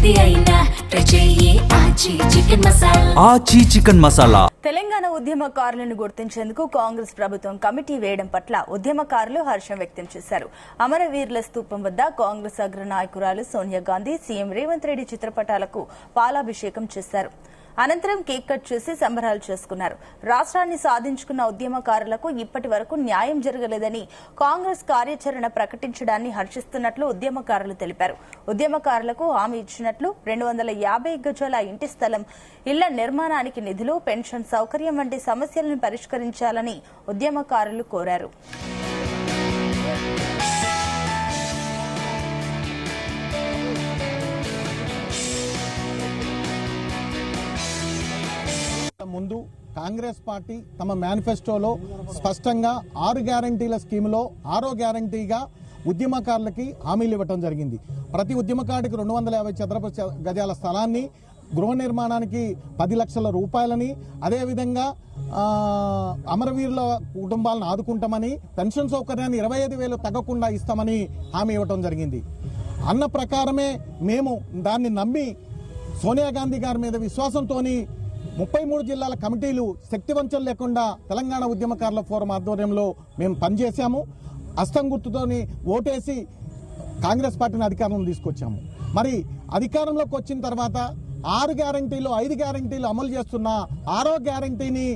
ఏది అయినా ఆచి చికెన్ మసాలా. తెలంగాణ ఉద్యమకారులను గుర్తించేందుకు కాంగ్రెస్ ప్రభుత్వం కమిటీ వేయడం పట్ల ఉద్యమకారులు హర్షం వ్యక్తం చేశారు. అమరవీరుల స్తూపం వద్ద కాంగ్రెస్ అగ్ర నాయకురాలు సోనియా గాంధీ, సీఎం రేవంత్ రెడ్డి చిత్రపటాలకు పాలాభిషేకం చేశారు. అనంతరం కేక్ కట్ చేసి సంబరాలు చేసుకున్నారు. రాష్ట్రాన్ని సాధించుకున్న ఉద్యమకారులకు ఇప్పటి వరకు న్యాయం జరగలేదని కాంగ్రెస్ కార్యాచరణ ప్రకటించడాన్ని హర్షిస్తున్నట్లు ఉద్యమకారులు తెలిపారు. ఉద్యమకారులకు హామీ ఇచ్చినట్లు 250 గజాల ఇంటి స్థలం, ఇళ్ల నిర్మాణానికి నిధులు, పెన్షన్ సౌకర్యం వంటి సమస్యలను పరిష్కరించాలని ఉద్యమకారులు కోరారు. ముందు కాంగ్రెస్ పార్టీ తమ మేనిఫెస్టోలో స్పష్టంగా 6 గ్యారంటీల స్కీములో 6వ గ్యారంటీగా ఉద్యమకారులకి హామీలు ఇవ్వడం జరిగింది. ప్రతి ఉద్యమకారుడికి 250 చదరపు గజాల స్థలాన్ని, గృహ నిర్మాణానికి 10 లక్షల రూపాయలని, అదేవిధంగా అమరవీరుల కుటుంబాలను ఆదుకుంటామని, పెన్షన్ సౌకర్యాన్ని 25,000 తగ్గకుండా ఇస్తామని హామీ ఇవ్వడం జరిగింది. అన్న ప్రకారమే మేము దాన్ని నమ్మి సోనియా గాంధీ గారి మీద విశ్వాసంతో 33 జిల్లాల కమిటీలు శక్తివంచం లేకుండా తెలంగాణ ఉద్యమకారుల ఫోరం ఆధ్వర్యంలో మేము పనిచేశాము. అస్తం గుర్తుతోని ఓటేసి కాంగ్రెస్ పార్టీని అధికారంలో తీసుకొచ్చాము. మరి అధికారంలోకి వచ్చిన తర్వాత 6 గ్యారంటీలు 5 గ్యారంటీలు అమలు చేస్తున్న 6వ గ్యారంటీని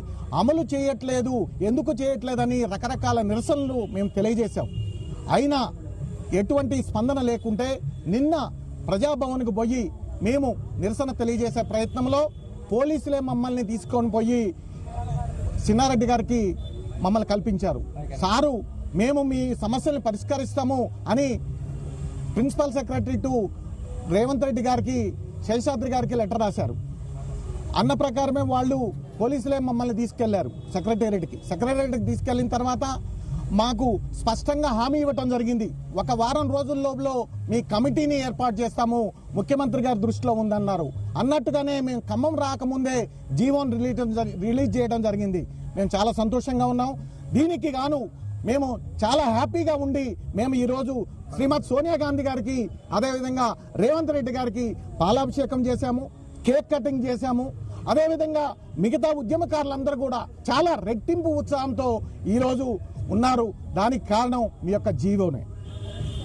అమలు చేయట్లేదు, ఎందుకు చేయట్లేదని రకరకాల నిరసనలు మేము తెలియజేశాం. అయినా ఎటువంటి స్పందన లేకుంటే నిన్న ప్రజాభవన్కు పోయి మేము నిరసన తెలియజేసే ప్రయత్నంలో పోలీసులే మమ్మల్ని తీసుకొని పోయి సిన్నారెడ్డి గారికి మమ్మల్ని కల్పించారు. సారు, మేము మీ సమస్యలను పరిష్కరిస్తాము అని principal secretary to Revanth Reddy గారికి, శేషాద్రి గారికి లెటర్ రాశారు. అన్న ప్రకారమే వాళ్ళు పోలీసులే మమ్మల్ని తీసుకెళ్లారు సెక్రటేరియట్కి తీసుకెళ్లిన తర్వాత మాకు స్పష్టంగా హామీ ఇవ్వటం జరిగింది. 1 వారం రోజుల్లోపల మీ కమిటీని ఏర్పాటు చేస్తాము, ముఖ్యమంత్రి గారి దృష్టిలో ఉందన్నారు. అన్నట్టుగానే మేము ఖమ్మం రాకముందే జీవోన్ రిలీజ్ చేయడం జరిగింది. మేము చాలా సంతోషంగా ఉన్నాం. దీనికి గాను మేము చాలా హ్యాపీగా ఉండి మేము ఈరోజు శ్రీమతి సోనియా గాంధీ గారికి, అదేవిధంగా రేవంత్ రెడ్డి గారికి పాలాభిషేకం చేశాము, కేక్ కటింగ్ చేశాము. అదేవిధంగా మిగతా ఉద్యమకారులందరూ కూడా చాలా రెట్టింపు ఉత్సాహంతో ఈరోజు ఉన్నారు. దానికి కారణం మీ యొక్క జీవోనే.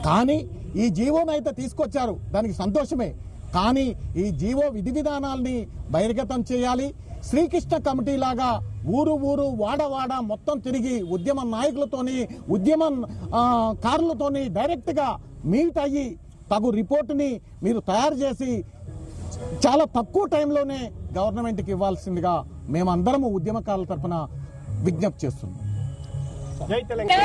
కానీ ఈ జీవోనైతే తీసుకొచ్చారు, దానికి సంతోషమే. కానీ ఈ జీవో విధి విధానాల్ని బహిర్గతం చేయాలి. శ్రీకృష్ణ కమిటీ లాగా ఊరు వాడ మొత్తం తిరిగి ఉద్యమ నాయకులతోని, ఉద్యమ కారులతోని డైరెక్ట్ గా మీట్ అయ్యి తగు రిపోర్టుని మీరు తయారు చేసి చాలా తక్కువ టైంలోనే గవర్నమెంట్కి ఇవ్వాల్సిందిగా మేమందరము ఉద్యమకారుల తరఫున విజ్ఞప్తి చేస్తున్నాం. జై తెలంగాణ.